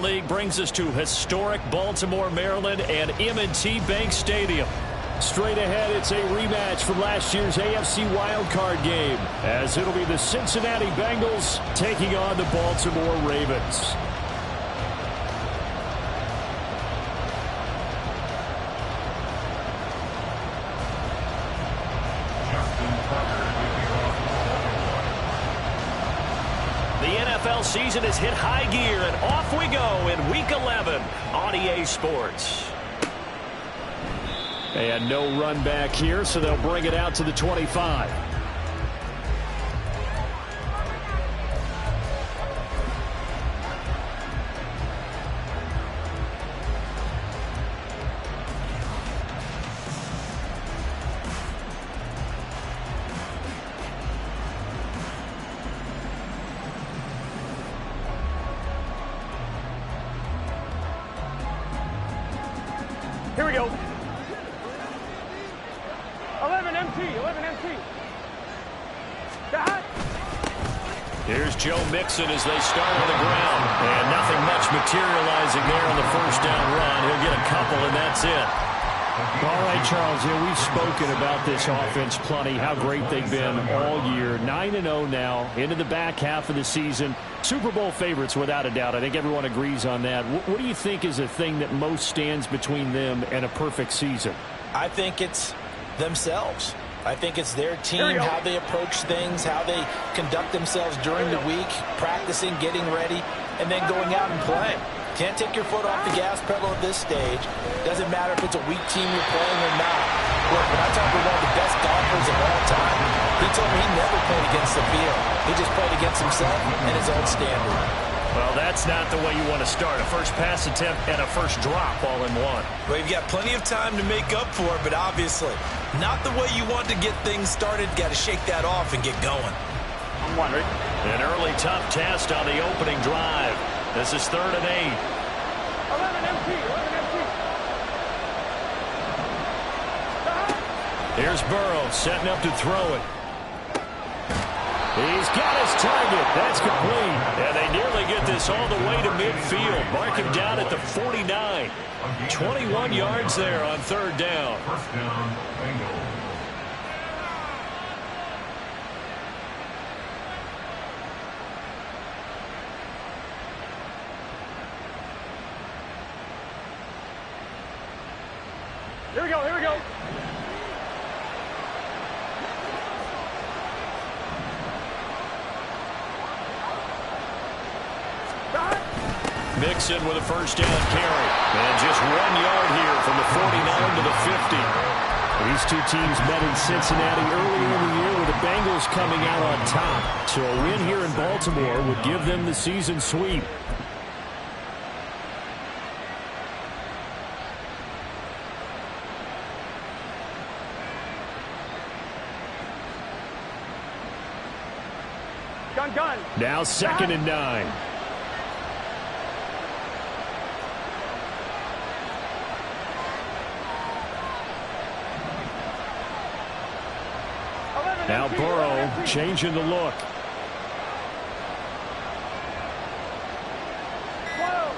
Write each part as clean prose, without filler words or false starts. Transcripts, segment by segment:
League brings us to historic Baltimore, Maryland, and M&T Bank Stadium. Straight ahead, it's a rematch from last year's AFC wildcard game, as it'll be the Cincinnati Bengals taking on the Baltimore Ravens. Season has hit high gear, and off we go in Week 11 on EA Sports. And no run back here, so they'll bring it out to the 25. Here we go. 11 MT, 11 MT. Here's Joe Mixon as they start on the ground. And nothing much materializing there on the first down run. He'll get a couple, and that's it. All right, Charles, we've spoken about this offense plenty, how great they've been all year. 9-0 now, into the back half of the season. Super Bowl favorites, without a doubt. I think everyone agrees on that. What do you think is the thing that most stands between them and a perfect season? I think it's themselves. I think it's their team, how they approach things, how they conduct themselves during the week, practicing, getting ready, and then going out and playing. Can't take your foot off the gas pedal at this stage. Doesn't matter if it's a weak team you're playing or not. Look, when I talk with one of the best golfers of all time, he told me he never played against the field. He just played against himself and his own standard. Well, that's not the way you want to start. A first pass attempt and a first drop all in one. Well, you've got plenty of time to make up for it, but obviously not the way you want to get things started. Got to shake that off and get going. I'm wondering. An early tough test on the opening drive. This is 3rd and 8. 11 MT, 11 MT. Here's Burrow setting up to throw it. He's got his target. That's complete. And they nearly get this all the way to midfield. Mark him down at the 49. 21 yards there on 3rd down. First down, Bengals. Here we go, here we go. Mixon with a first down carry. And just 1 yard here from the 49 to the 50. These two teams met in Cincinnati earlier in the year with the Bengals coming out on top. So a win here in Baltimore would give them the season sweep. Gun. Now 2nd and 9. Now Burrow changing the look. 12.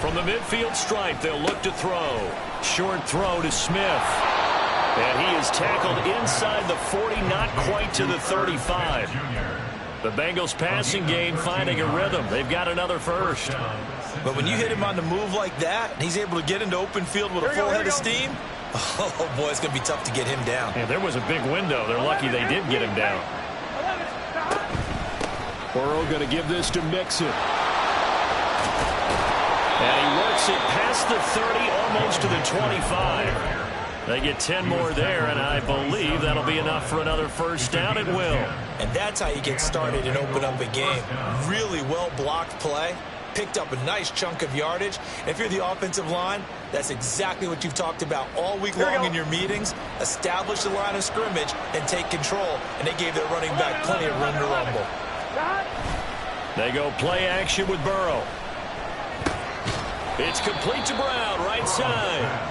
From the midfield stripe, they'll look to throw. Short throw to Smith. And he is tackled inside the 40, not quite to the 35. The Bengals passing game finding a rhythm. They've got another first. But when you hit him on the move like that, and he's able to get into open field with a full head of steam, oh, boy, it's going to be tough to get him down. Yeah, there was a big window. They're lucky they did get him down. Burrow going to give this to Mixon. And he works it past the 30, almost to the 25. They get 10 more there, and I believe that'll be enough for another first down. It will. And that's how you get started and open up a game. Really well-blocked play. Picked up a nice chunk of yardage. And if you're the offensive line, that's exactly what you've talked about all week long in your meetings. Establish the line of scrimmage and take control. And they gave their running back plenty of room to rumble. They go play action with Burrow. It's complete to Brown, right side.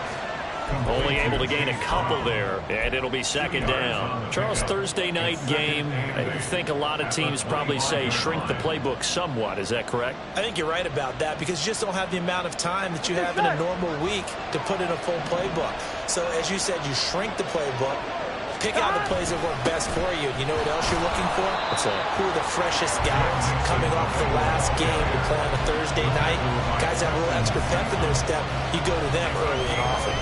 Only able to gain a couple there, and it'll be second down. Charles, Thursday night game, I think a lot of teams probably say shrink the playbook somewhat. Is that correct? I think you're right about that because you just don't have the amount of time that you have in a normal week to put in a full playbook. So, as you said, you shrink the playbook, pick out the plays that work best for you. You know what else you're looking for? What's that? Who are the freshest guys coming off the last game to play on a Thursday night? Guys have a little extra pep in their step. You go to them early and often.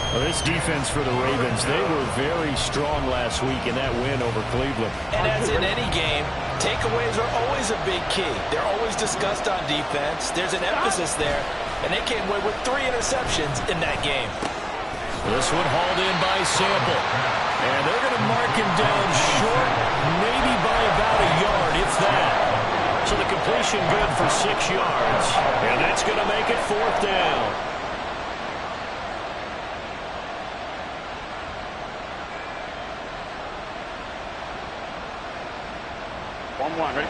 Well, this defense for the Ravens, they were very strong last week in that win over Cleveland. And as in any game, takeaways are always a big key. They're always discussed on defense. There's an emphasis there, and they came away with 3 interceptions in that game. This one hauled in by Sample. And they're going to mark him down short, maybe by about a yard, if that. So the completion good for 6 yards. And that's going to make it 4th down. One, ready?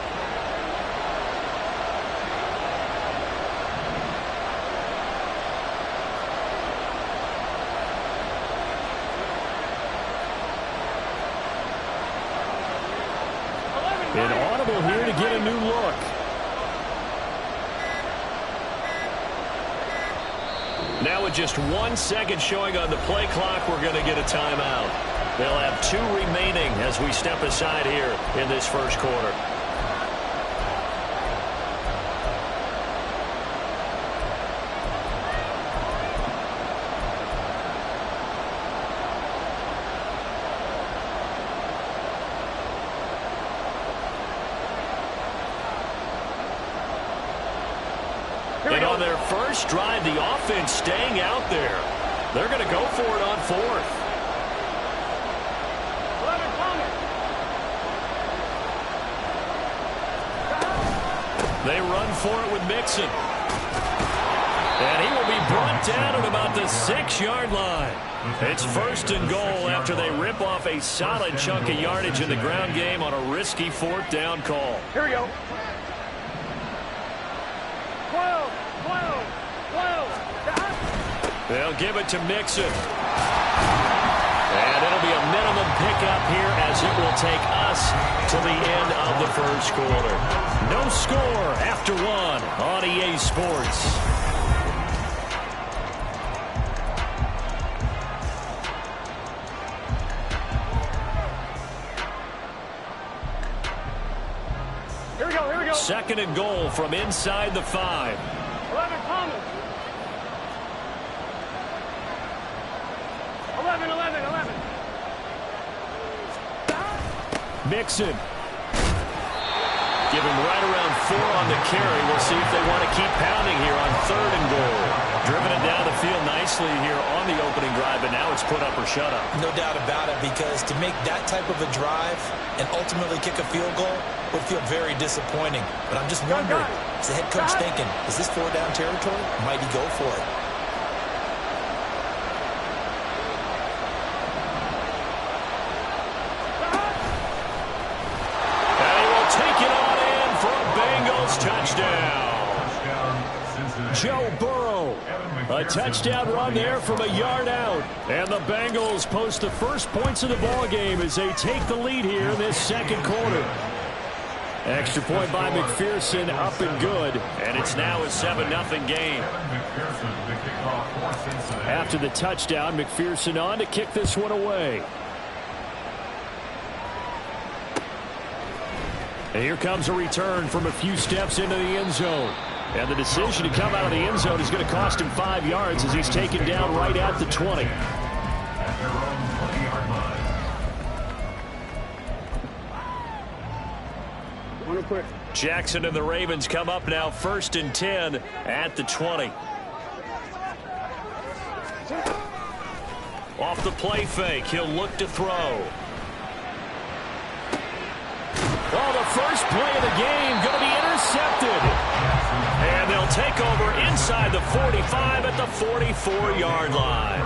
Inaudible here to get a new look. Now with just 1 second showing on the play clock, we're going to get a timeout. They'll have 2 remaining as we step aside here in this first quarter. And on their first drive, the offense staying out there. They're going to go for it on 4th. They run for it with Mixon. And he will be brought down at about the 6-yard line. It's 1st and goal after they rip off a solid chunk of yardage in the ground game on a risky 4th down call. Here we go. 12. They'll give it to Mixon. And it'll be a minimum pickup here as it will take us to the end of the first quarter. No score after 1 on EA Sports. Here we go. 2nd and goal from inside the 5. 11, Thomas. 11. Mixon. Give him right around 4 on the carry. We'll see if they want to keep pounding here on 3rd and goal. Driven it down the field nicely here on the opening drive, and now it's put up or shut up. No doubt about it, because to make that type of a drive and ultimately kick a field goal would feel very disappointing. But I'm just wondering, is the head coach thinking, is this 4-down territory? Might he go for it? Touchdown. Joe Burrow. A touchdown run there from a yard out. And the Bengals post the first points of the ball game as they take the lead here in this second quarter. Extra point by McPherson, up and good. And it's now a 7-0 game. After the touchdown, McPherson on to kick this one away. And here comes a return from a few steps into the end zone. And the decision to come out of the end zone is going to cost him 5 yards as he's taken down right at the 20. Jackson and the Ravens come up now 1st and 10 at the 20. Off the play fake, he'll look to throw. Oh, the first play of the game going to be intercepted. And they'll take over inside inside the 45 at the 44-yard line.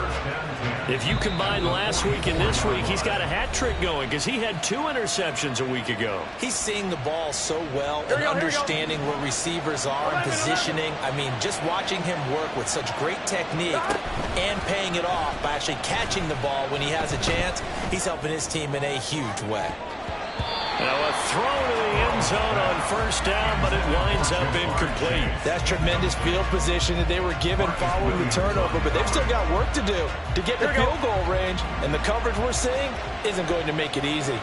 If you combine last week and this week, he's got a hat trick going because he had 2 interceptions a week ago. He's seeing the ball so well and understanding where receivers are and positioning. I mean, just watching him work with such great technique and paying it off by actually catching the ball when he has a chance, he's helping his team in a huge way. Now a throw to the end zone on first down, but it winds up incomplete. That's tremendous field position that they were given following the turnover, but they've still got work to do to get the field goal range, and the coverage we're seeing isn't going to make it easy.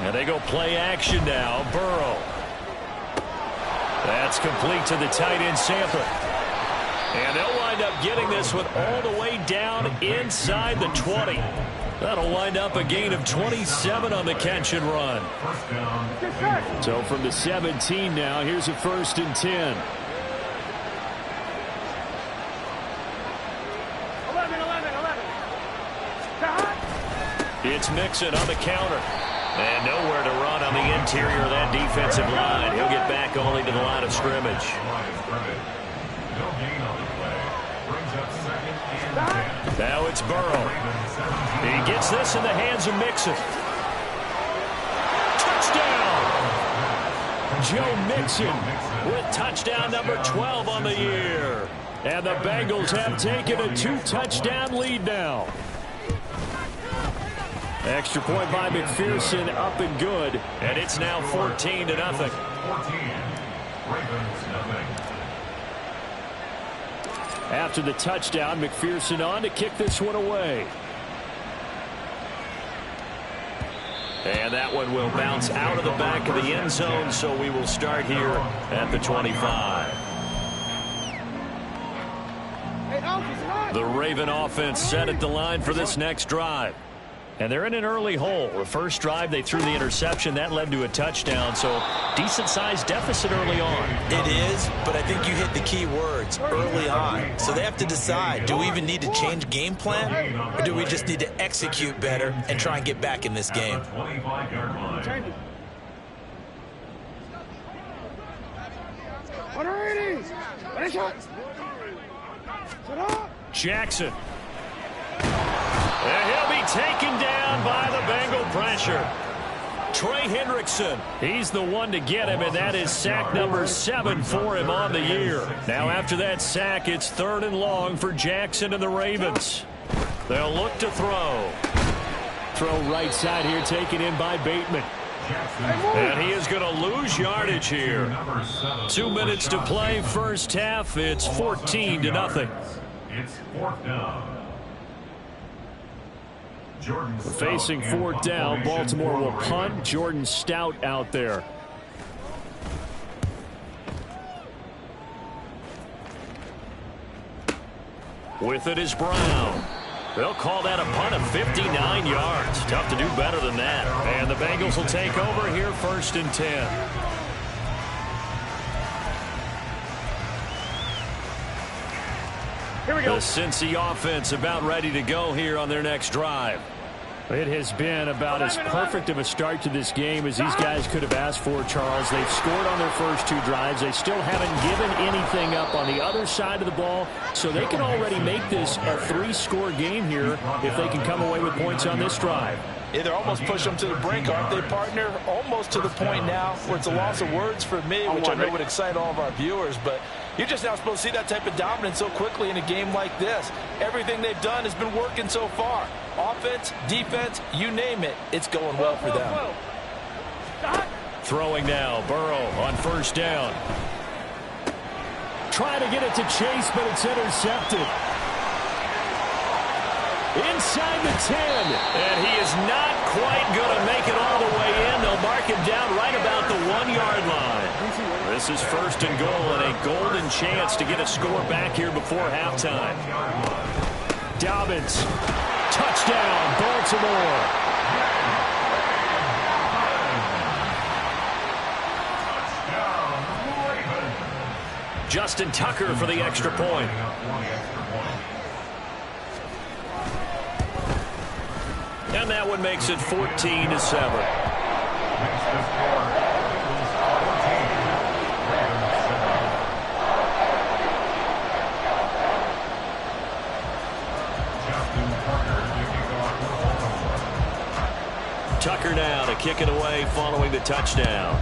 And they go play action now. Burrow. That's complete to the tight end Sample. And they'll wind up getting this one all the way down inside the 20. That'll wind up a gain of 27 on the catch and run. So from the 17 now, here's a 1st and 10. 11. It's Mixon on the counter. And nowhere to run on the interior of that defensive line. He'll get back only to the line of scrimmage. Now it's Burrow. He gets this in the hands of Mixon. Touchdown! Joe Mixon with touchdown number 12 on the year. And the Bengals have taken a 2-touchdown lead now. Extra point by McPherson, up and good. And it's now 14-0. After the touchdown, McPherson on to kick this one away. And that one will bounce out of the back of the end zone, so we will start here at the 25. The Raven offense set at the line for this next drive. And they're in an early hole. The first drive, they threw the interception. That led to a touchdown, so decent-sized deficit early on. It is, but I think you hit the key words, early on. So they have to decide, do we even need to change game plan, or do we just need to execute better and try and get back in this game? Jackson. And he'll be taken down by the Bengal pressure. Trey Hendrickson, he's the one to get him, and that is sack number 7 for him on the year. Now after that sack, it's 3rd and long for Jackson and the Ravens. They'll look to throw. Throw right side here, taken in by Bateman. And he is going to lose yardage here. 2 minutes to play, first half. It's 14-0. It's 4th down. Facing 4th down, Baltimore will punt. Jordan Stout out there. With it is Brown. They'll call that a punt of 59 yards. Tough to do better than that. And the Bengals will take over here, 1st and 10. Here we go. The Cincy offense about ready to go here on their next drive. It has been about as perfect of a start to this game as these guys could have asked for, Charles. They've scored on their first 2 drives. They still haven't given anything up on the other side of the ball, so they can already make this a 3-score game here if they can come away with points on this drive. Yeah, they're almost pushing them to the brink, aren't they, partner? Almost to the point now where it's a loss of words for me, which I know would excite all of our viewers, but you're just now supposed to see that type of dominance so quickly in a game like this. Everything they've done has been working so far. Offense, defense, you name it, it's going well for them. Throwing now, Burrow on first down. Trying to get it to Chase, but it's intercepted. Inside the 10. And he is not quite going to make it all the way in. They'll mark him down right about the 1-yard line. This is 1st and goal and a golden chance to get a score back here before halftime. Dobbins. Touchdown, Baltimore. Justin Tucker for the extra point. And that one makes it 14-7. kick it away following the touchdown.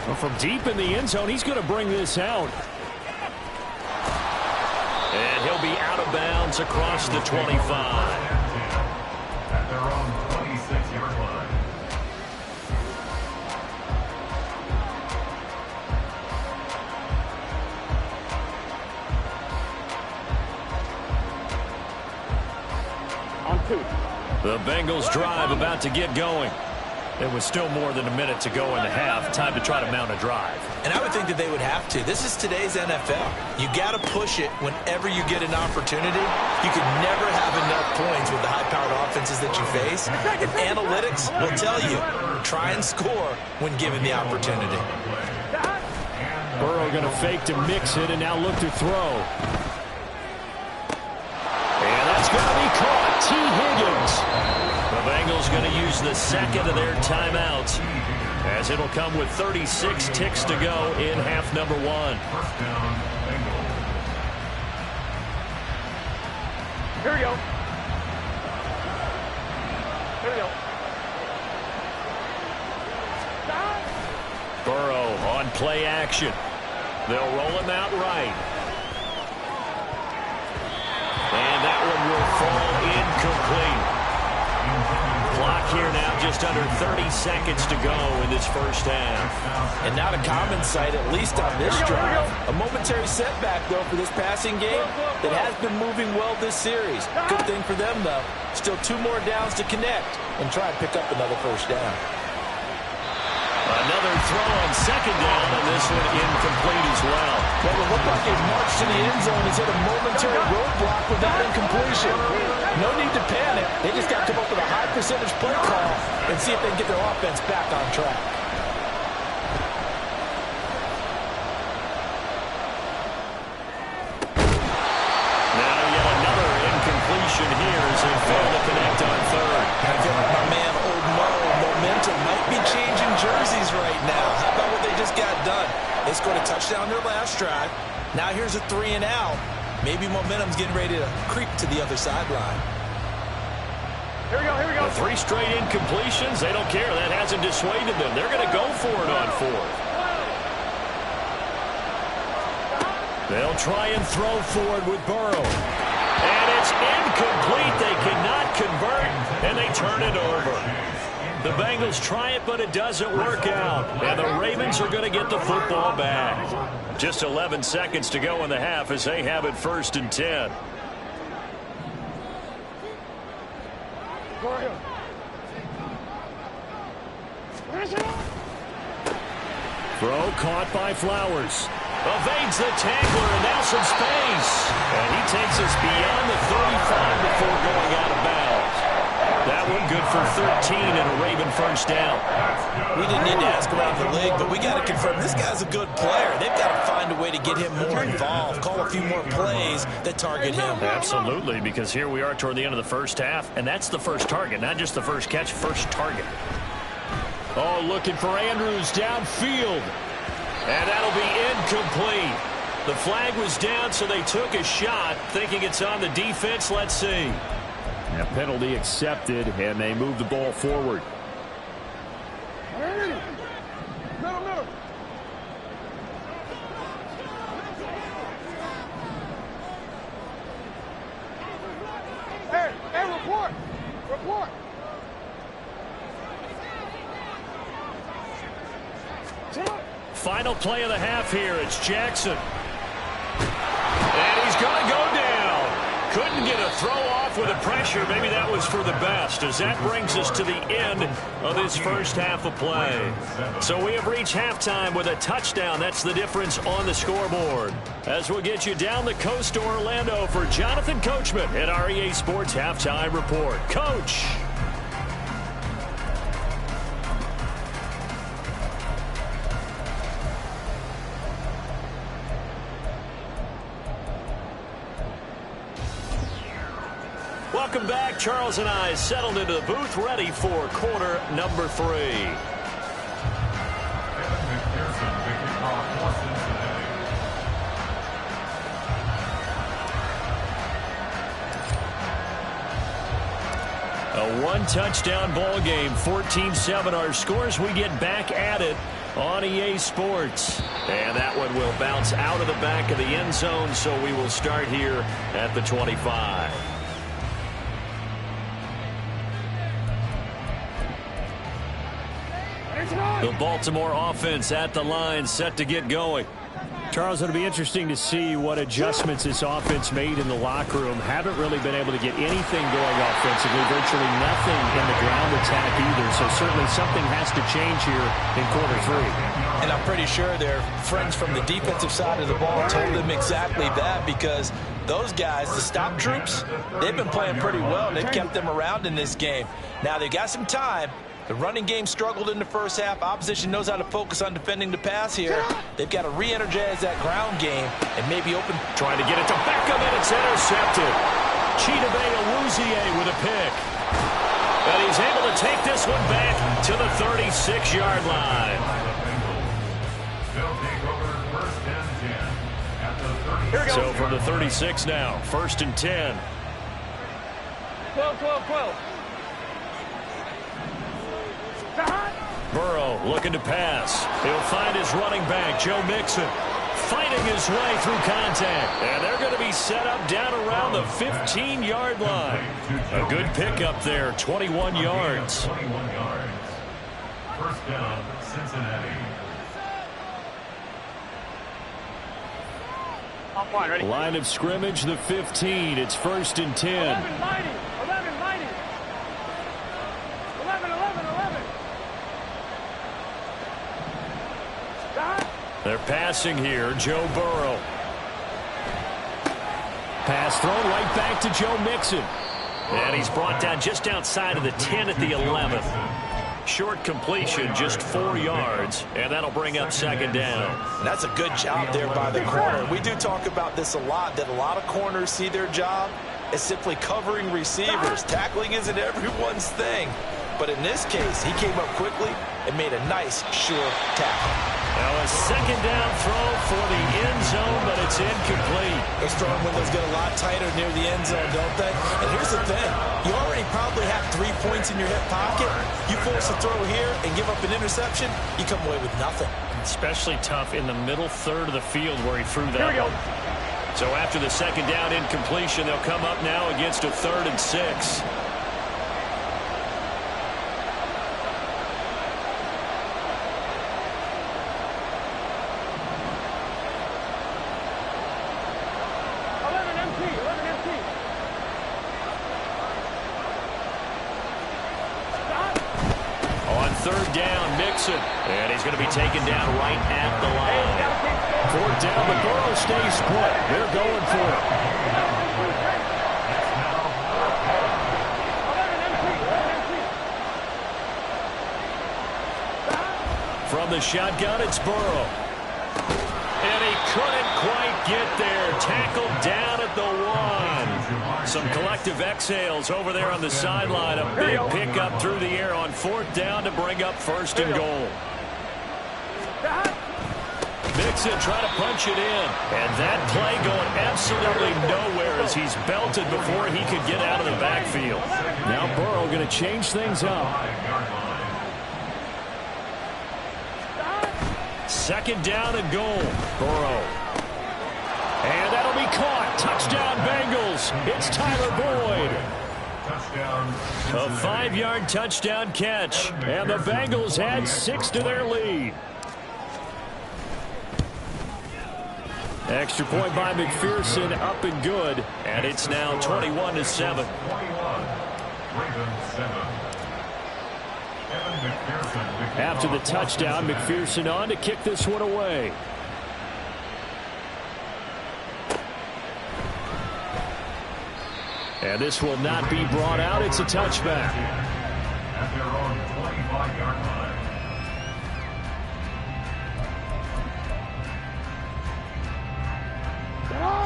Well, from deep in the end zone, he's going to bring this out. And he'll be out of bounds across the 25. At their own 26-yard line. On 2. The Bengals drive about to get going. There was still more than a minute to go in the half. Time to try to mount a drive. And I would think that they would have to. This is today's NFL. You got to push it whenever you get an opportunity. You could never have enough points with the high-powered offenses that you face. And analytics will tell you, try and score when given the opportunity. Burrow going to fake to mix it and now look to throw. And that's going to be caught. T. Higgins. The Bengals going to use the second of their timeouts, as it'll come with 36 ticks to go in half number 1. First down, Bengals. Here we go. Here we go. Burrow on play action. They'll roll him out right. And that one will fall incomplete. Clock here now, just under 30 seconds to go in this first half. And not a common sight, at least on this drive. A momentary setback, though, for this passing game that has been moving well this series. Good thing for them, though. Still 2 more downs to connect and try and pick up another first down. Another throw on second down, and this one incomplete as well. Well, it looked like a march to the end zone. He's hit a momentary roadblock with that incompletion. No need to panic. They just got to come up with a high percentage play call and see if they can get their offense back on track. Now yet another incompletion here as they fail to connect on third. I feel like my man, Old Mo, momentum might be changing jerseys right now. How about what they just got done? They scored a touchdown their last drive. Now here's a 3 and out. Maybe momentum's getting ready to creep to the other sideline. Here we go, here we go. The 3 straight incompletions, they don't care. That hasn't dissuaded them. They're going to go for it on 4th. They'll try and throw forward with Burrow. And it's incomplete. They cannot convert, and they turn it over. The Bengals try it, but it doesn't work out. And the Ravens are going to get the football back. Just 11 seconds to go in the half as they have it 1st and 10. Throw caught by Flowers. Evades the tackler, and now some space. And he takes us beyond the 35 before going out of bounds. That one good for 13 and a Raven first down. We didn't need to ask around the league, but we got to confirm this guy's a good player. They've got to find a way to get him more involved, call a few more plays that target him. Absolutely, because here we are toward the end of the first half, and that's the first target, not just the first catch, first target. Oh, looking for Andrews downfield. And that'll be incomplete. The flag was down, so they took a shot, thinking it's on the defense. Let's see. A penalty accepted, and they move the ball forward. Middle. Hey, report. Final play of the half here. It's Jackson. And he's going to go down. Couldn't get a throw off with the pressure. Maybe that was for the best, as that brings us to the end of this first half of play. So we have reached halftime with a touchdown. That's the difference on the scoreboard. As we'll get you down the coast to Orlando for Jonathan Coachman at our EA Sports Halftime Report. Coach. Welcome back. Charles and I settled into the booth, ready for quarter number 3. A one-touchdown ball game, 14-7 our scores. We get back at it on EA Sports. And that one will bounce out of the back of the end zone, so we will start here at the 25. The Baltimore offense at the line, set to get going. Charles, it'll be interesting to see what adjustments this offense made in the locker room. Haven't really been able to get anything going offensively, virtually nothing in the ground attack either. So certainly something has to change here in quarter three. And I'm pretty sure their friends from the defensive side of the ball told them exactly that, because those guys, the stop troops, they've been playing pretty well. They've kept them around in this game. Now they got some time. The running game struggled in the first half. Opposition knows how to focus on defending the pass here. They've got to re-energize that ground game and maybe open. Trying to get it to Beckham, and it's intercepted. Chidobe Awuzie with a pick. And he's able to take this one back to the 36-yard line. They'll take over first and 10 at the 30. So from the 36 now, first and 10. 12. Burrow looking to pass. He'll find his running back, Joe Mixon, fighting his way through contact. And they're going to be set up down around the 15-yard line. A good pickup there, 21 yards. 21 yards. First down, Cincinnati. Top line, ready? Line of scrimmage, the 15. It's first and 10. 11, 90. 11, 90. 11. They're passing here, Joe Burrow. Pass thrown right back to Joe Mixon. And he's brought down just outside of the 10 at the 11th. Short completion, just 4 yards, and that'll bring up second down. And that's a good job there by the corner. We do talk about this a lot, that a lot of corners see their job as simply covering receivers. Tackling isn't everyone's thing. But in this case, he came up quickly and made a nice, sure tackle. Now a second down throw for the end zone, but it's incomplete. Those throwing windows get a lot tighter near the end zone, don't they? And here's the thing. You already probably have 3 points in your hip pocket. You force a throw here and give up an interception, you come away with nothing. Especially tough in the middle third of the field where he threw that. Here we go. So after the second down incompletion, they'll come up now against a 3rd and 6. Third down, Mixon. And he's going to be taken down right at the line. 4th down, but Burrow stays put. They're going for it. From the shotgun, it's Burrow. And he couldn't quite get there. Tackled down at the 1. Some collective exhales over there on the sideline. A big pickup through the air on 4th down to bring up 1st and goal. Mixon trying to punch it in. And that play going absolutely nowhere as he's belted before he could get out of the backfield. Now Burrow going to change things up. 2nd down and goal. Burrow. And that'll be caught. Touchdown, Bengals. It's Tyler Boyd. A 5-yard touchdown catch. And the Bengals add 6 to their lead. Extra point by McPherson, up and good. And it's now 21-7. After the touchdown, McPherson on to kick this one away. And this will not be brought out. It's a touchback. At their own 25-yard line.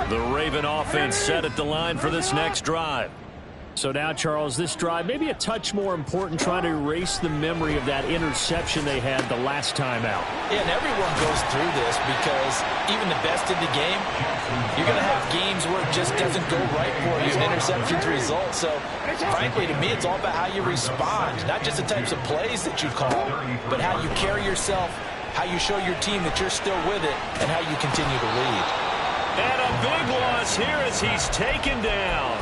The Raven offense set at the line for this next drive. So now, Charles, this drive maybe a touch more important, trying to erase the memory of that interception they had the last time out. Yeah, and everyone goes through this because even the best in the game, you're going to have games where it just doesn't go right for you, and interceptions result. So, frankly, to me, it's all about how you respond, not just the types of plays that you call, but how you carry yourself, how you show your team that you're still with it, and how you continue to lead. And a big loss here as he's taken down.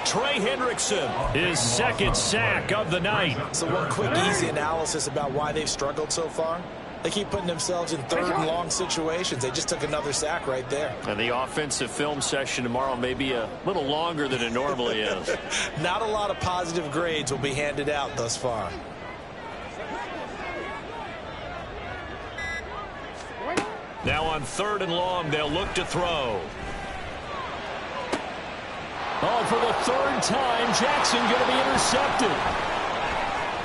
Trey Hendrickson, his second sack of the night. So one quick, easy analysis about why they've struggled so far. They keep putting themselves in third and long situations. They just took another sack right there. And the offensive film session tomorrow may be a little longer than it normally is. Not a lot of positive grades will be handed out thus far. Now on 3rd and long, they'll look to throw. Oh, for the 3rd time, Jackson going to be intercepted.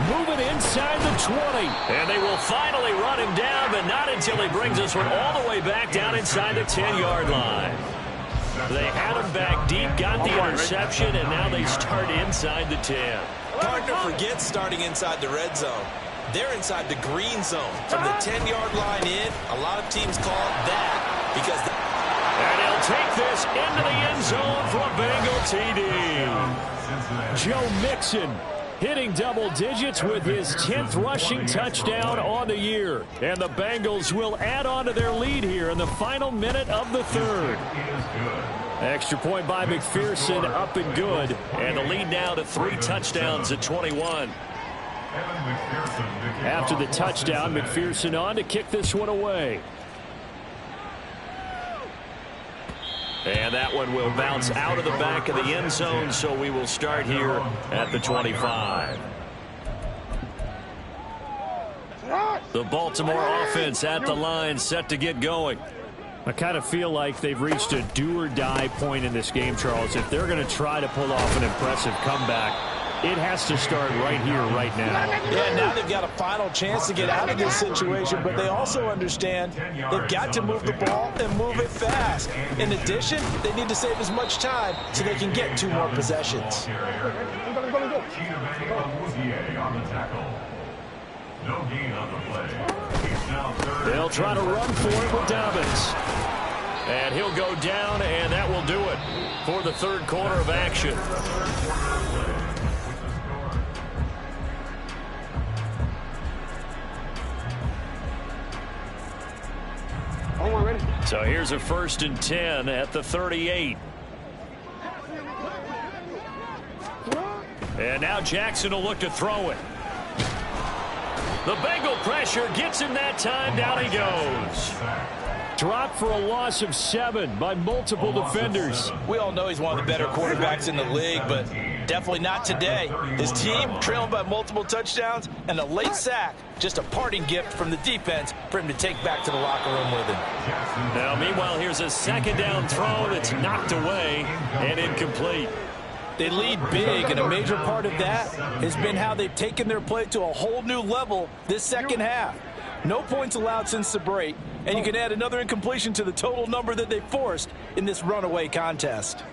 Moving inside the 20. And they will finally run him down, but not until he brings this one all the way back down inside the 10-yard line. They had him back deep, got the interception, and now they start inside the 10. Partner forgets starting inside the red zone. They're inside the green zone. From the 10-yard line in, a lot of teams call it that because... And he'll take this into the end zone for a Bengal TD. Joe Mixon hitting double digits with his 10th rushing touchdown on the year. And the Bengals will add on to their lead here in the final minute of the 3rd. Extra point by McPherson, up and good. And the lead now to 3 touchdowns at 21. After the touchdown, McPherson on to kick this one away. And that one will bounce out of the back of the end zone, so we will start here at the 25. The Baltimore offense at the line, set to get going. I kind of feel like they've reached a do-or-die point in this game, Charles. If they're going to try to pull off an impressive comeback, it has to start right here, right now. Yeah, now they've got a final chance to get out of this situation, but they also understand they've got to move the ball and move it fast. In addition, they need to save as much time so they can get 2 more possessions. They'll try to run for it with Dobbins. And he'll go down, and that will do it for the 3rd quarter of action. So here's a 1st and 10 at the 38. And now Jackson will look to throw it. The Bengal pressure gets him that time. Down he goes. Dropped for a loss of 7 by multiple defenders. We all know he's one of the better quarterbacks in the league, but definitely not today. His team trailing by multiple touchdowns and a late sack. Just a parting gift from the defense for him to take back to the locker room with him. Now, meanwhile, here's a 2nd down throw that's knocked away and incomplete. They lead big, and a major part of that has been how they've taken their play to a whole new level this second half. No points allowed since the break, and you can add another incompletion to the total number that they forced in this runaway contest.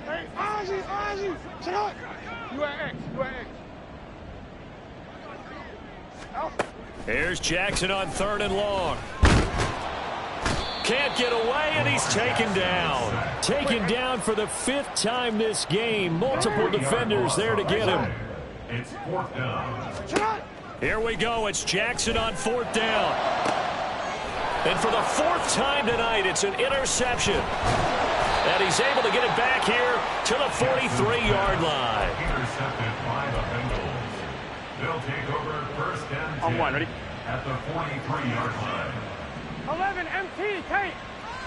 Hey, Ozzy, shut up. You at X. Here's Jackson on 3rd and long. Can't get away, and he's taken down. Taken down for the 5th time this game. Multiple defenders there to get him. It's 4th down. Here we go. It's Jackson on 4th down. And for the 4th time tonight, it's an interception. And he's able to get it back here to the 43-yard line. Intercepted by the Bengals. They'll take over 1st and 10 On 1, ready? at the 43-yard line. 11 MT tape.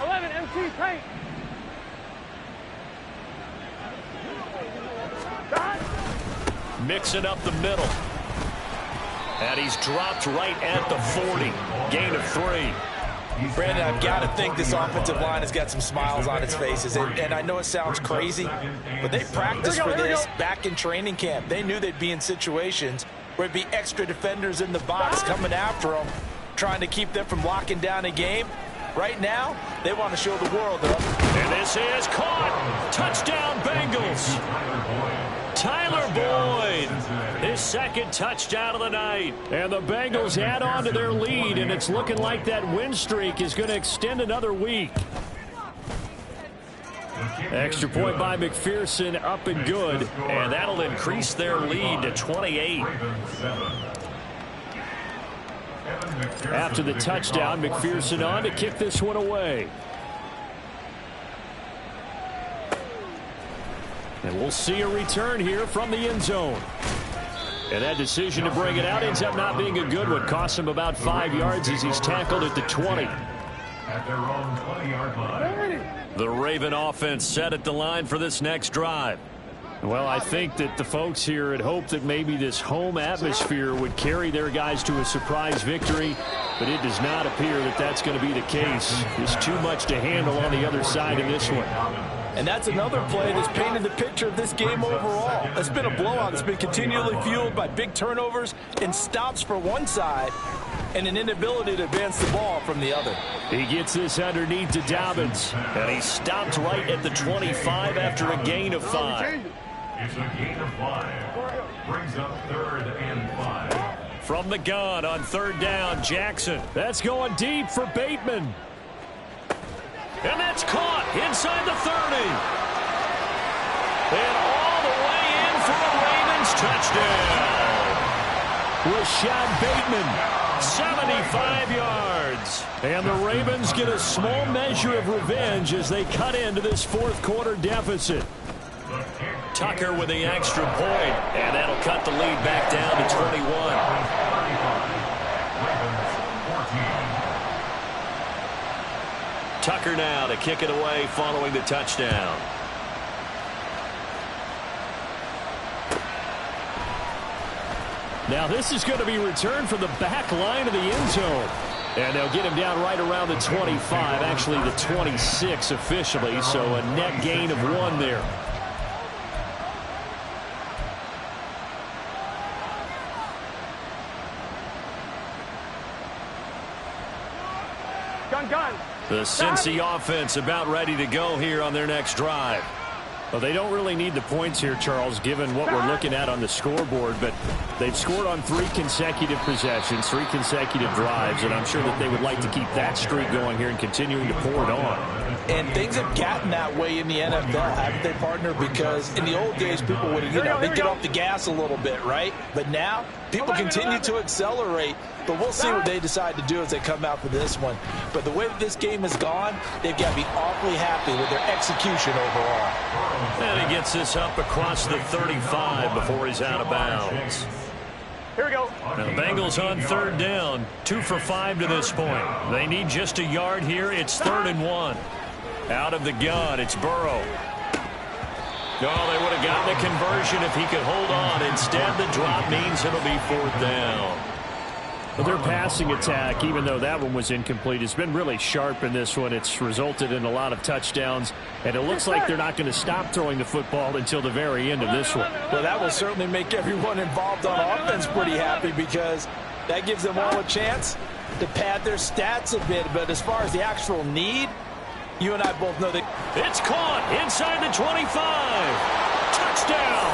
11 MT tape. Mixing up the middle. And he's dropped right at the 40. Gain of 3. Brandon, I've got to think this offensive line has got some smiles on its faces. And I know it sounds crazy, but they practiced for this back in training camp. They knew they'd be in situations where it'd be extra defenders in the box coming after them. trying to keep them from locking down a game. Right now, they want to show the world they're up. And this is caught. Touchdown, Bengals. Tyler Boyd, his second touchdown of the night. And the Bengals add on to their lead, and it's looking like that win streak is going to extend another week. Extra point by McPherson, up and good, and that'll increase their lead to 28. After the touchdown, McPherson on to kick this one away. And we'll see a return here from the end zone. And that decision to bring it out ends up not being a good one. Costs him about 5 yards as he's tackled at the 20. At their own 20-yard line. The Raven offense set at the line for this next drive. Well, I think that the folks here had hoped that maybe this home atmosphere would carry their guys to a surprise victory, but it does not appear that that's going to be the case. There's too much to handle on the other side in this one. And that's another play that's painted the picture of this game overall. It's been a blowout. It's been continually fueled by big turnovers and stops for one side and an inability to advance the ball from the other. He gets this underneath to Dobbins, and he stopped right at the 25 after a gain of 5. It's a gain of 5. Brings up 3rd and 5. From the gun on 3rd down, Jackson. That's going deep for Bateman. And that's caught inside the 30. And all the way in for a Ravens touchdown. Rashad Bateman, 75 yards. And the Ravens get a small measure of revenge as they cut into this fourth quarter deficit. Tucker with the extra point, and that'll cut the lead back down to 21. Tucker now to kick it away following the touchdown. Now this is going to be returned from the back line of the end zone. And they'll get him down right around the 25, actually the 26 officially, so a net gain of 1 there. Gun. The Cincy offense about ready to go here on their next drive. Well, they don't really need the points here, Charles, given what we're looking at on the scoreboard, but they've scored on 3 consecutive possessions, 3 consecutive drives, and I'm sure that they would like to keep that streak going here and continuing to pour it on. And things have gotten that way in the NFL, haven't they, partner? Because in the old days, people would, they'd get off the gas a little bit, right? But now, people continue to accelerate, but we'll see what they decide to do as they come out for this one. But the way that this game has gone, they've got to be awfully happy with their execution overall. And he gets this up across the 35 before he's out of bounds. Here we go. Now the Bengals on 3rd down, 2 for 5 to this point. They need just a yard here. It's 3rd and 1. Out of the gun, it's Burrow. No, they would have gotten the conversion if he could hold on. Instead, the drop means it'll be 4th down. But their passing attack, even though that one was incomplete, has been really sharp in this one. It's resulted in a lot of touchdowns, and it looks like they're not going to stop throwing the football until the very end of this one. Well, that will certainly make everyone involved on offense pretty happy because that gives them all a chance to pad their stats a bit. But as far as the actual need, you and I both know that it's caught inside the 25. Touchdown.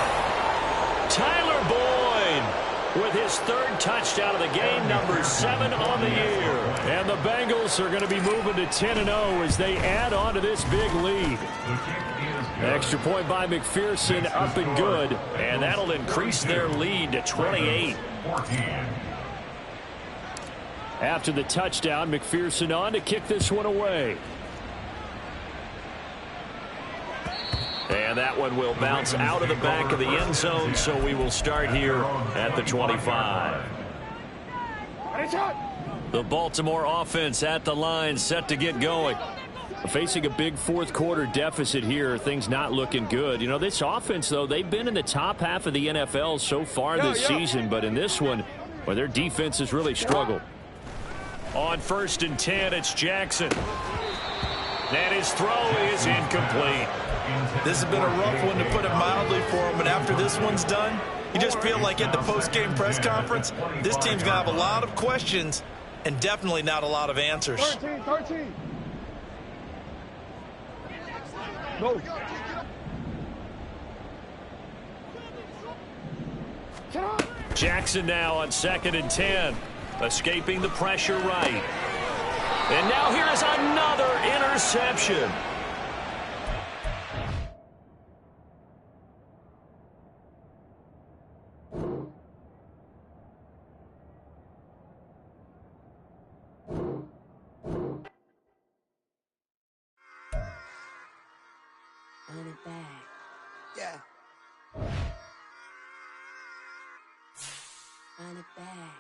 Tyler Boyd with his 3rd touchdown of the game, number 7 on the year. And the Bengals are going to be moving to 10-0 as they add on to this big lead. Extra point by McPherson, up and good. And that'll increase their lead to 28. After the touchdown, McPherson on to kick this one away. And that one will bounce out of the back of the end zone, so we will start here at the 25. The Baltimore offense at the line, set to get going. Facing a big fourth quarter deficit here, things not looking good. You know, this offense, though, they've been in the top half of the NFL so far this season, but in this one, well, their defense has really struggled. On 1st and 10, it's Jackson. And his throw is incomplete. this has been a rough one, to put it mildly, for him. And after this one's done, you just feel like at the post-game press conference, this team's going to have a lot of questions And definitely not a lot of answers. 13. Go. Jackson now on 2nd and 10. Escaping the pressure right. And now here is another interception. Run it back. Yeah. Run it back.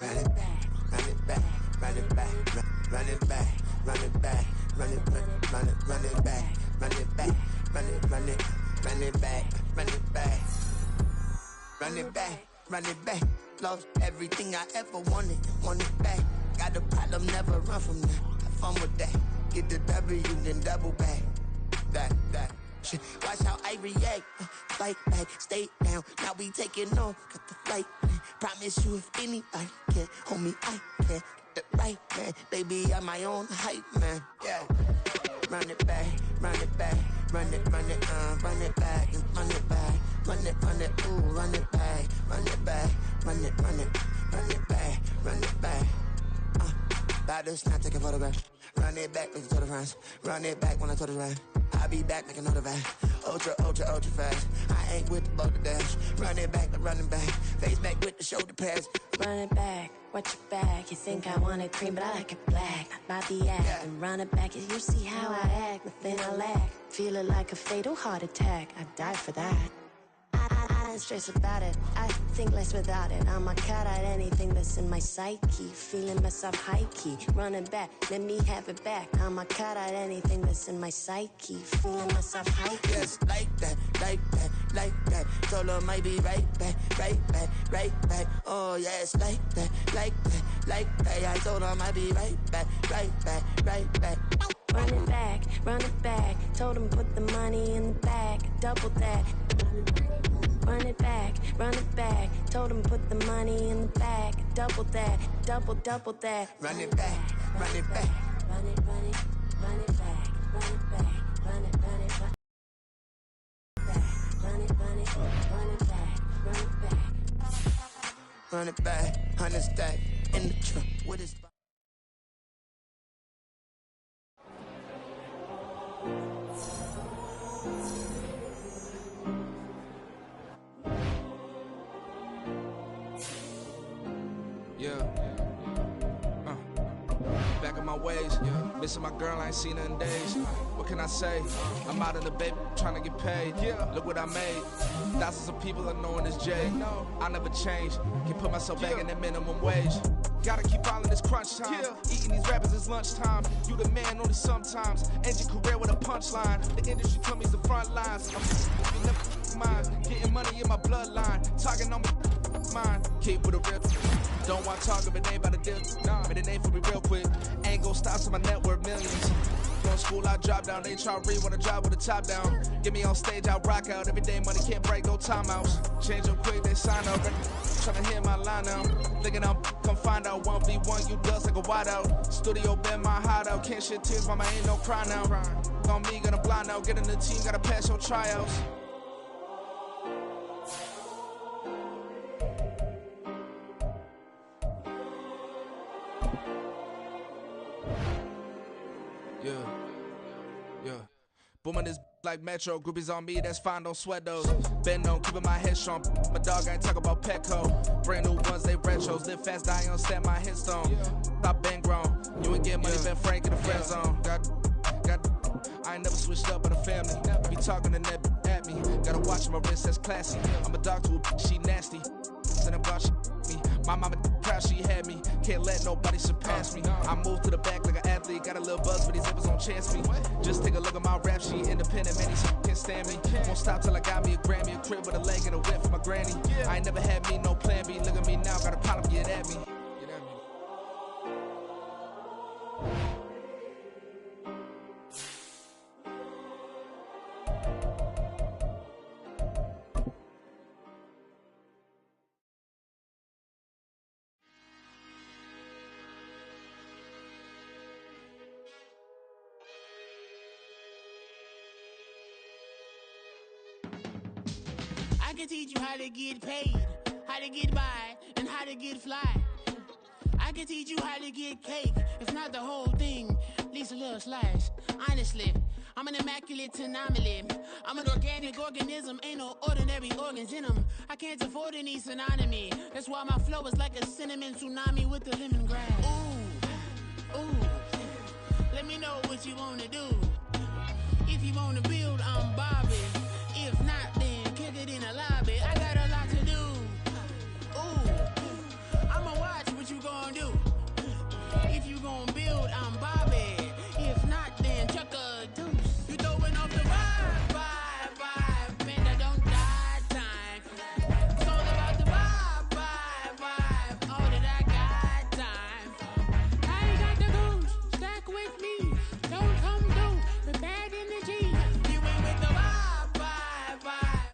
Run it back. Run it back. Run it back. Run it back. Run it back. Run it back. Run it back. Run it back. Run it back. Run it back. Run it back. Run it back. Run it back. Lost everything I ever wanted. Want it back. Got a problem, never run from that. Have fun with that. Get the W, then double back. That. Shit. Watch how I react. Fight back, stay down. Now we taking off. Got the flight plan. Promise you if anybody can, homie, I can. Get it right, man. Baby, I'm my own hype, man. Yeah. Run it back, run it back. Run it back, run it back. Run it, run it, ooh, run it back. Run it back, run it back. Run it back. About to snap, take a photograph. Run it back, make it to the friends. Run it back when I told it right. I'll be back, make another back. Ultra fast. I ain't with the boulder dash. Run it back, running back. Face back with the shoulder pads. Run it back, watch your back. You think I want it cream, but I like it black. Not by the act. And run it back, you see how I act. Nothing I lack. Feel it like a fatal heart attack. I'd die for that. I don't stress about it. I think less without it. I'ma cut out anything that's in my psyche. Feeling myself high key. Running back, let me have it back. I'ma cut out anything that's in my psyche. Feeling myself high key. Yes, like that. Told her might be right back. Oh yes, like that. I told her might be right back. Run it back. Told him put the money in the bag. Double that. Run it back. Told him put the money in the bag. Double that. Double that. Run it back. Run it back. Run it back. Run it back. Run it back. Run it back. Run it back. 100 stack in the trunk with his. Back in my ways, missing my girl, I ain't seen her in days. What can I say? I'm out in the baby, trying to get paid. Look what I made. Thousands of people are knowing this Jay. I never change. Can put myself back in that minimum wage. Gotta keep all in this crunch time. Eating these rappers is lunchtime. You the man only sometimes. End your career with a punchline. The industry told me the front lines. I'm mine. Getting money in my bloodline. Talking on my mind. Keep with a real. Don't want talking, but ain't about to deal. But it ain't for me real quick. Ain't gon' stop so my net worth millions. Going school, I drop down. They try to read, wanna drive with the top down. Get me on stage, I rock out. Every day money can't break, no timeouts. Change up quick, they sign up. Tryna hear my line now. Thinking I'm come find out 1v1, you dust like a wideout. Studio been my hideout. Can't shed tears, mama ain't no cry now. On me, gonna blind out. Get in the team, gotta pass your tryouts. Yeah. Booming this like Metro. Groupies on me, that's fine, don't sweat those. Been on, keeping my head strong. My dog ain't talk about Petco. Brand new ones, they retros. Live fast, die on, set my headstone. Stop been grown. You ain't get money, been frank in the friend zone. Got. I ain't never switched up on the family. Be talking to that at me. Gotta watch my wrist, that's classy. I'm a dog to a she nasty. And I'm about me. My mama proud she had me. Can't let nobody surpass me. I moved to the back like an athlete. Got a little buzz, but these zippers don't chance me. Just take a look at my rap sheet. Independent, man, these can't stand me. Won't stop till I got me a Grammy, a crib with a leg and a whip for my granny. I ain't never had me no plan B. Look at me now, got a problem, get at me. can teach you how to get paid, how to get by, and how to get fly. I can teach you how to get cake, if not the whole thing, at least a little slice. Honestly, I'm an immaculate anomaly. I'm an organic organism, ain't no ordinary organs in them. I can't afford any synonymy. That's why my flow is like a cinnamon tsunami with the lemongrass. Ooh, let me know what you wanna do. If you wanna build, I'm Bob.